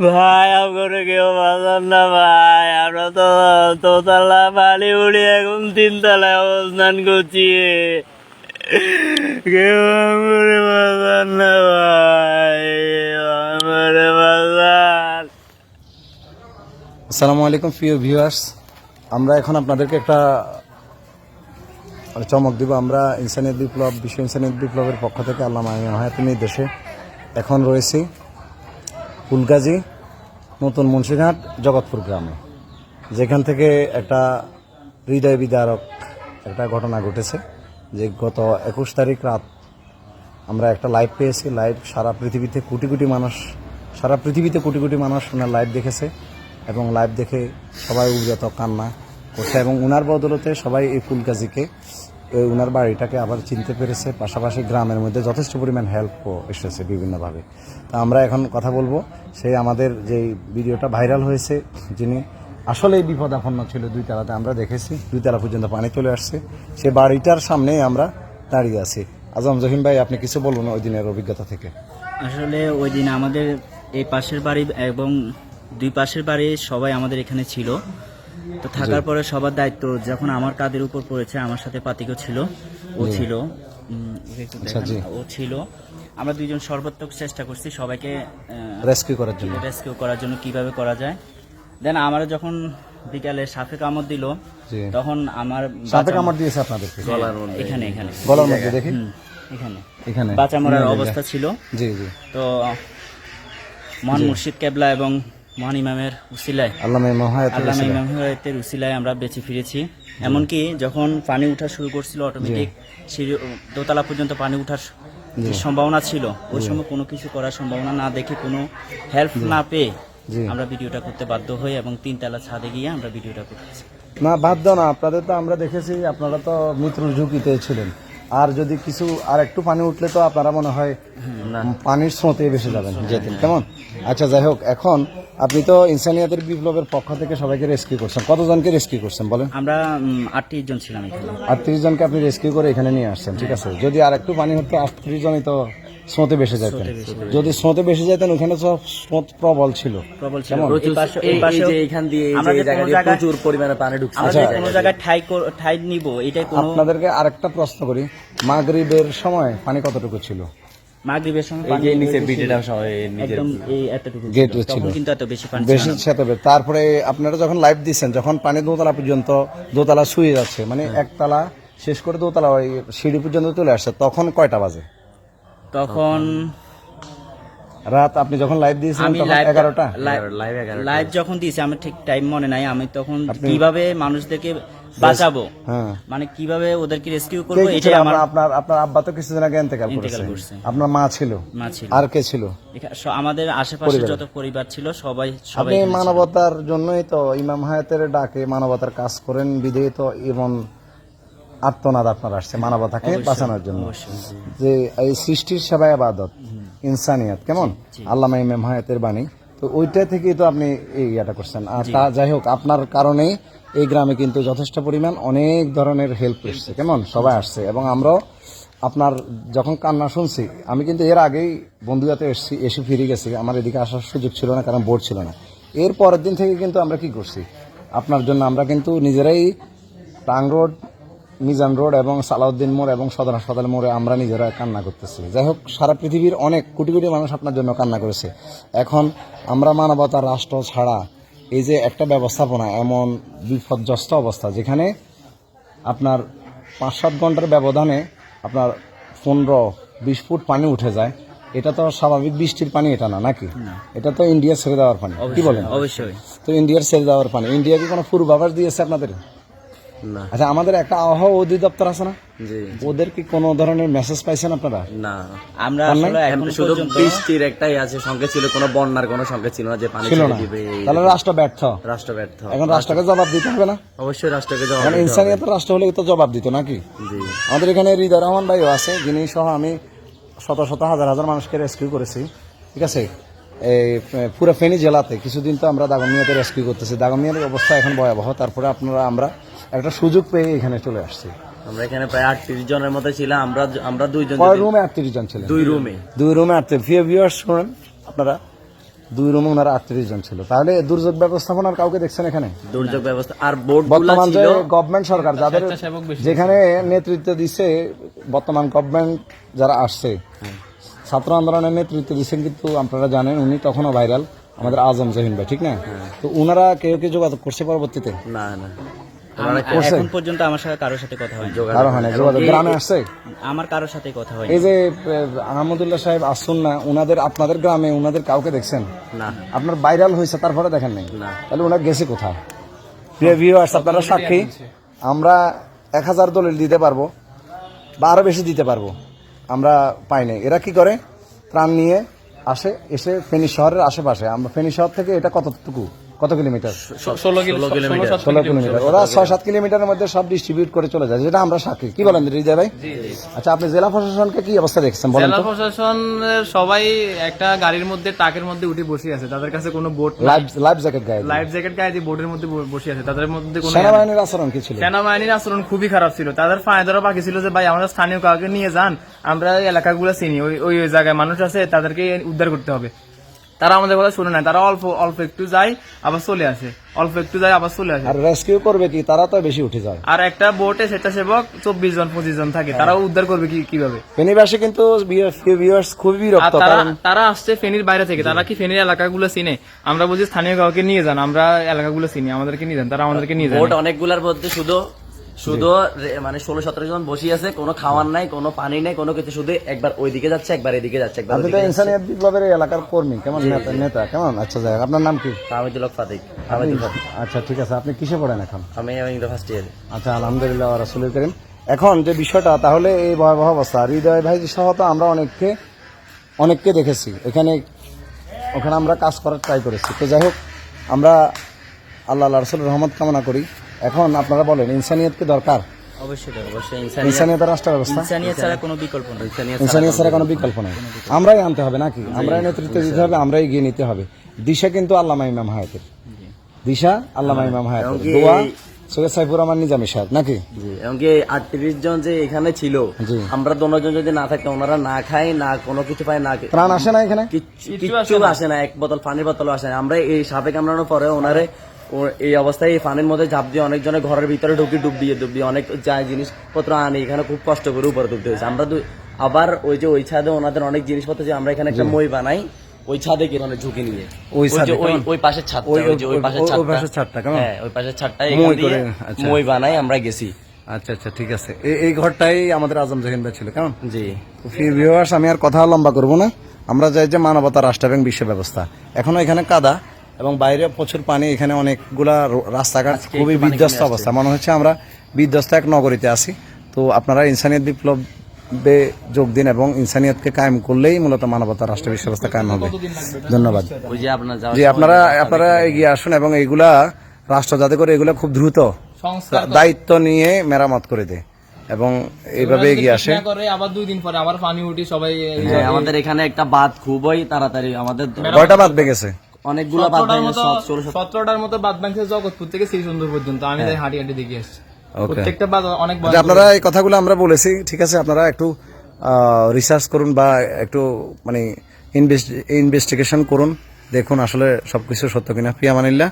ভাই আপনারা কেউ বাঁচান না ভাই, আমরা তো দোতলা বাড়ি উড়ি এখন তিনতলায় অবস্থান করছি। কেউ আমারে বাঁচান না ভাই, আমারে বাঁচান। আসসালামু আলাইকুম প্রিয় ভিউয়ার্স, আমরা এখন আপনাদেরকে একটা চমক দিব। আমরা ইনসানিয়ত বিপ্লব, বিশ্ব ইনসানিয়ত বিপ্লবের পক্ষ থেকে আল্লামা ইমাম হায়াতের নির্দেশে এখন রয়েছি ফুলগাজী নতুন মুন্সিরহাট জগৎপুর গ্রামে, যেখান থেকে একটা হৃদয় বিদারক একটা ঘটনা ঘটেছে। যে গত 21 তারিখ রাত আমরা একটা লাইভ পেয়েছি। লাইভ সারা পৃথিবীতে কোটি কোটি মানুষ ওনার লাইভ দেখেছে এবং লাইভ দেখে সবাই উদ্যত কান্না করছে এবং উনার বদলতে সবাই এই ফুলগাজীকে, উনার বাড়িটাকে আবার চিনতে পেরেছে। পাশাপাশি গ্রামের মধ্যে যথেষ্ট পরিমাণ হেল্পও এসেছে বিভিন্নভাবে। তা আমরা এখন কথা বলবো সেই আমাদের যেই ভিডিওটা ভাইরাল হয়েছে, যিনি আসলেই বিপদাপন্ন ছিল। 2 তলাতে আমরা দেখেছি 2 তলা পর্যন্ত পানি চলে আসছে, সে বাড়িটার সামনেই আমরা দাঁড়িয়ে আছি। আজম জহিম ভাই, আপনি কিছু বলুন ওই দিনের অভিজ্ঞতা থেকে। আসলে ওই দিন আমাদের এই পাশের বাড়ি এবং 2 পাশের বাড়ি সবাই আমাদের এখানে ছিল। তো থাকার পরে সবার দায়িত্ব যখন আমার কাঁধের উপর পড়েছে, আমার সাথে পাতিকও ছিল, ও ছিল, ও ছিল। আমরা 2জন সর্বাত্মক চেষ্টা করছি সবাইকে রেস্কিউ করার জন্য কিভাবে করা যায়। দেন আমার যখন বিকালে সাপে কামড় দিল, তখন আমার সাপে কামড় দিয়েছে আপনাদেরকে এখানে গলার মধ্যে দেখি, এখানে বাঁচা মরার অবস্থা ছিল। জি। তো মহান মুর্শিদ কেবলা এবং মহান ইমামের উসিলায়, আল্লামা ইমাম হায়াতের উসিলায় আমরা বেঁচে ফিরেছি। এমনকি যখন পানি উঠা শুরু করছিল, অটোমেটিক দোতলা পর্যন্ত পানি উঠার যে সম্ভাবনা ছিল, ওই সময় কোনো কিছু করার সম্ভাবনা না দেখে, কোনো হেল্প না পেয়ে আমরা ভিডিওটা করতে বাধ্য হই এবং 3 তলা ছাদে গিয়ে আমরা ভিডিওটা করতেছি। না, বাধ্য না, আপনাদের তো আমরা দেখেছি আপনারা তো মৃত্যুর ঝুঁকিতে ছিলেন। আর যদি কিছু আর একটু পানি উঠলে তো আপনারা মনে হয় পানির স্রোতে ভেসে যাবেন, যেতেন কেমন। আচ্ছা, যাই হোক, এখন আপনি তো ইনসানিয়াতের বিপ্লবের পক্ষ থেকে সবাইকে রেস্কিউ করছেন। কতজনকে রেস্কিউ করছেন বলেন? আমরা 38 জন ছিলাম এখানে। 38 জনকে আপনি রেস্কিউ করে এখানে নিয়ে আসছেন, ঠিক আছে। যদি আর একটু পানি হতো 38 জনই তো স্রোতে ভেসে যেতেন। যদি স্রোতে ভেসে যেতেন, ওখানে তো স্রোত প্রবল ছিল। প্রচুর পরিমাণে পানি ঢুকছে। কোনো জায়গায় ঠাই নিব, এটাই কোনো। আপনাদেরকে আরেকটা প্রশ্ন করি, মাগরিবের সময় পানি কতটুকু ছিল? মাগরিবের সময় গেট ছিল, কিন্তু এত বেশি পানি তারপরে আপনারা যখন লাইভ দিচ্ছেন, যখন পানি দোতলা পর্যন্ত, দোতলা শুয়ে যাচ্ছে, মানে একতলা শেষ করে দোতলা ওই সিঁড়ি পর্যন্ত চলে আসছে, তখন কয়টা বাজে? তখন রাত আপনি যখন লাইভ দিয়েছিলেন তখন 11টা। লাইভ যখন দিয়েছি আমি ঠিক টাইম মনে নাই। আমি তখন কিভাবে মানুষদেরকে বাঁচাবো, মানে কিভাবে ওদেরকে রেস্কিউ করবো, এটা আপনার আব্বা তো কিছুদিন আগে ইন্তেকাল করেছে, আপনার মা ছিল, আর কে ছিল? আমাদের আশেপাশে যত পরিবার ছিল সবাই। আপনি মানবতার জন্যই তো ইমাম হায়াতের ডাকে মানবতার কাজ করেন, বিধেয় তো এমন আত্মনাদ আপনার আসছে মানবতাকে বাঁচানোর জন্য। যে এই সৃষ্টির সেবায় ইবাদত, ইনসানিয়াত, কেমন আল্লামা ইমাম হায়াতের বাণী, তো ওইটা থেকেই তো আপনি এই ইয়াটা করছেন। আর তা যাই হোক, আপনার কারণেই এই গ্রামে কিন্তু যথেষ্ট পরিমাণ অনেক ধরনের হেল্প এসছে, কেমন সবাই আসছে। এবং আমরাও আপনার যখন কান্না শুনছি, আমি কিন্তু এর আগেই বন্ধুয়াতে এসে ফিরে গেছি, আমার এদিকে আসার সুযোগ ছিল না, কারণ বোর্ড ছিল না। এর পরের দিন থেকে কিন্তু আমরা কি করছি আপনার জন্য, আমরা কিন্তু নিজেরাই টাং রোড, মিজান রোড এবং সালাউদ্দিন মোড় এবং সদর হাসপাতাল মোড়ে আমরা নিজেরা কান্না করতেছি। যাই হোক, সারা পৃথিবীর অনেক কোটি মানুষ আপনার জন্য কান্না করেছে। এখন আমরা মানবতার রাষ্ট্র ছাড়া এই যে একটা ব্যবস্থাপনা, এমন বিপর্যস্ত অবস্থা, যেখানে আপনার 5-7 ঘন্টার ব্যবধানে আপনার 15-20 ফুট পানি উঠে যায়, এটা তো স্বাভাবিক বৃষ্টির পানি এটা না, নাকি? এটা তো ইন্ডিয়া ছেড়ে দেওয়ার পানি, কি বলেন? অবশ্যই তো ইন্ডিয়ার ছেড়ে দেওয়ার পানি, ইন্ডিয়া কি কোনো পূর্বাভাস দিয়েছে আপনাদের? না। আচ্ছা, আমাদের একটা আবহাওয়া অধিদপ্তর আছে না, ওদের কি কোনো ধরনের মেসেজ পাইছেন আপনারা? না, আমরা আসলে শুধু বৃষ্টির একটাই আছে সংকেত ছিল, কোনো বন্যার কোনো সংকেত ছিল না যে পানি ছেড়ে দিবে। তাহলে রাষ্ট্র ব্যর্থ। এখন রাষ্ট্রকে জবাব দিতে হবে না? অবশ্যই রাষ্ট্রকে জবাব দিতে হবে। ইনসানিয়তের রাষ্ট্র হলে তো জবাব দিত, নাকি? আমাদের এখানে হৃদয় রহমান ভাইও আছে, যিনি সহ আমি শত হাজার মানুষকে রেস্কিউ করেছি, ঠিক আছে। এই পুরো ফেনী জেলাতে কিছুদিন তো আমরা দাগমিয়াতে রেস্কিউ করতেছি। দাগমিয়ার অবস্থা এখন ভয়াবহ। তারপরে আমরা একটা সুযোগ পেয়ে এখানে চলে আসছি। আমরা এখানে প্রায় 38 জনের মতো ছিলাম। আমরা 2 জন রুমে 38 জন ছিলেন, 2 রুমে 38। ভিউয়ার্স শুনুন আপনারা, 2 রুমে ওনারা 38 জন ছিল। তাহলে দুর্যোগ ব্যবস্থাপনার কাউকে দেখছেন এখানে? দুর্যোগ ব্যবস্থা আর বোর্ড বর্তমান যে ছিল গভর্নমেন্ট সরকার যাদের যেখানে নেতৃত্ব দিচ্ছে, বর্তমান গভর্নমেন্ট যারা আসছে, ছাত্র আন্দোলনের নেতৃত্ব দিচ্ছেন, কিন্তু আপনারা জানেন উনি তখনও ভাইরাল, আমাদের আজম জহিন ভাই, ঠিক না? তো ওনারা কেউ কেউ যোগাযোগ করছে পরবর্তীতে? না করছে? এখন পর্যন্ত আমার সাথে কারোর সাথে কথা হয়নি। কারো হয় না যোগাযোগ? গ্রামে আসছে? আমার কারোর সাথে কথা হয়নি। এই যে আহমদুল্লাহ সাহেব আসুন না, ওনাদের আপনাদের গ্রামে ওনাদের কাউকে দেখছেন? না। আপনার ভাইরাল হয়েছে তারপরে দেখেন নাই? না। তাহলে ওনার গেছে কোথায়? প্রিয় ভিউয়ার্স, আপনারা সাক্ষী, আমরা 1000 দলিল দিতে পারবো বা আরো বেশি দিতে পারবো, আমরা পাই নাই। এরা কি করে? ত্রাণ নিয়ে আসে, এসে ফেনী শহরের আশেপাশে, আমরা ফেনী শহর থেকে এটা কত কিলোমিটার? 16 কিলোমিটার। ওরা 6-7 কিলোমিটারের মধ্যে সব ডিস্ট্রিবিউট করে চলে যায়, যেটা আমরা সাক্ষী। কি বলেন হৃদয় ভাই? আচ্ছা, আপনি জেলা প্রশাসনকে কি অবস্থা দেখছেন বলেন জেলা তো? প্রশাসনের সবাই একটা গাড়ির মধ্যে, ট্রাকের মধ্যে উঠে বসে আছে, তাদের কাছে কোনো বোট, লাইফ জ্যাকেট গায়ে দিয়ে। লাইফ জ্যাকেট গায়ে দিয়ে বোটের মধ্যে বসে আছে, তাদের মধ্যে কোনো সেনাবাহিনীর আচরণ কি ছিল? সেনাবাহিনীর আচরণ খুবই খারাপ ছিল। তাদের ফাঁয়ে ধরা বাকি ছিল যে ভাই আমরা স্থানীয় কাউকে নিয়ে যান, আমরা এই এলাকাগুলো চিনি, ওই জায়গায় মানুষ আছে, তাদেরকে উদ্ধার করতে হবে। তারা আমাদের কথা শুনে না, তারা অল্প একটু যায় আবার চলে আসে, অল্প একটু যায় আবার চলে আসে। আর রেস্কিউ করবে কি? তারা তো বেশি উঠে যায়। আর একটা বোটে স্বেচ্ছাসেবক 24-25 জন থাকে, তারাও উদ্ধার করবে কিভাবে? ফেনীবাসী কিন্তু ভিউয়ার্স খুবই আর বিরক্ত, কারণ তারা আসছে ফেনীর বাইরে থেকে, তারা কি ফেনীর এলাকাগুলো চিনে? আমরা বলছি স্থানীয় কাউকে নিয়ে যান, আমরা এলাকাগুলো চিনি, আমাদেরকে নিয়ে যান, তারা আমাদেরকে নিয়ে যান। বোট অনেকগুলার মধ্যে শুধু মানে 16-17 জন বসে আছে, কোনো খাওয়ার নাই, কোনো পানি নাই, কোনো কিছু, শুধু একবার ওইদিকে যাচ্ছে, একবার এদিকে যাচ্ছে, একবার আপনি তো ইনসানিয়ত বিপ্লবের এই এলাকার কর্মী, কেমন নেতা কেমন? আচ্ছা, যাই হোক, আপনার নাম কি? আহমেদুল ফাতিক। আচ্ছা, ঠিক আছে। আপনি কিসে পড়েন এখন? আমি ফার্স্ট ইয়ার। আচ্ছা, আলহামদুলিল্লাহ রাসূলুল কারীম। এখন যে বিষয়টা, তাহলে এই ভয়াবহ অবস্থা, হৃদয় ভাই সহ তো আমরা অনেককে দেখেছি এখানে, ওখানে আমরা কাজ করার ট্রাই করেছি। তো যাই হোক, আমরা আল্লাহ রাসূলের রহমত কামনা করি। এখন আপনারা বলেন, ইনসানিয়তকে দরকার? অবশ্যই ইনসানিয়ত রাষ্ট্র ব্যবস্থা, ইনসানিয়ত ছাড়া কোনো বিকল্প নেই। ইনসানিয়ত ছাড়া কোনো বিকল্প নেই। আমরাই আনতে হবে নাকি? আমরাই নেতৃত্ব দিতে হবে, আমরাই এগিয়ে নিতে হবে। দিশা কিন্তু আল্লামা ইমাম হায়াতের, দিশা আল্লামা ইমাম হায়াতের, দোয়া সৈয়দ সাইফুর রহমান নিজামী সাহেব, নাকি? এমনকি 38 জন যে এখানে ছিল, আমরা 2 জন যদি না থাকতাম, ওনারা না খায়, না কোনো কিছু পায়, না ত্রাণ আসে না এখানে, কিচ্ছু আসে না, এক বোতল পানির বোতল আসে না। আমরা এই সাপে কামড়ানোর পরে ওনারে এই অবস্থায় এই পানির মধ্যে ঝাঁপ দিয়ে অনেকজনের ঘরের ভিতরে ডুব দিয়ে অনেক যা জিনিসপত্র আনি, এখানে খুব কষ্ট করে উপরে তুলতে হয়েছে। আমরা আবার ওই ছাদে ওনাদের অনেক জিনিসপত্র, যে আমরা এখানে একটা মই বানাই, ওই ছাদে কি মানে ঝুঁকি নিয়ে ওই পাশের ছাদটা, ওই পাশের ছাদটা, হ্যাঁ, ওই পাশের ছাদটা মই বানাই আমরা গেছি। আচ্ছা, ঠিক আছে। এই ঘরটাই আমাদের আজম জহিন ভাই ছিল, কেমন? জি। ভিউয়ার্স, আমি আর কথা লম্বা করব না, আমরা যাই যে মানবতা, রাষ্ট্র এবং বিশ্ব ব্যবস্থা। এখনো এখানে কাদা এবং বাইরে প্রচুর পানি, এখানে অনেকগুলা রাস্তাঘাট খুবই বিধ্বস্ত অবস্থা, মনে হচ্ছে আমরা বিধ্বস্ত এক নগরীতে আছি। তো আপনারা ইনসানিয়ত বিপ্লবে যোগ দিন, এবং ইনসানিয়তকে কায়েম করলেই মূলত মানবতা, রাষ্ট্র, বিশ্ব ব্যবস্থা কায়েম হবে। ধন্যবাদ। জি, আপনারা এগিয়ে আসুন, এবং এইগুলা রাষ্ট্র যাতে করে এগুলা খুব দ্রুত দায়িত্ব নিয়ে মেরামত করে দেয় এবং এইভাবে এগিয়ে আসে। আবার 2 দিন পরে আবার পানি উঠি সবাই। আমাদের এখানে একটা বাঁধ খুবই তাড়াতাড়ি, আমাদের কয়টা বাঁধ ভেঙেছে? অনেকগুলো বাঁধ ভেঙেছে, 17টার মতো বাঁধ ভাঙছে জগৎপুর থেকে শ্রীচন্দ্র পর্যন্ত। আমি হাঁটি দেখে আসছি, প্রত্যেকটা বাঁধ অনেক। আপনারা এই কথাগুলো আমরা বলেছি, ঠিক আছে, আপনারা একটু রিসার্চ করুন বা একটু মানে ইনভেস্টিগেশন করুন, দেখুন আসলে সবকিছু সত্য কিনা। ফি আমানিল্লাহ।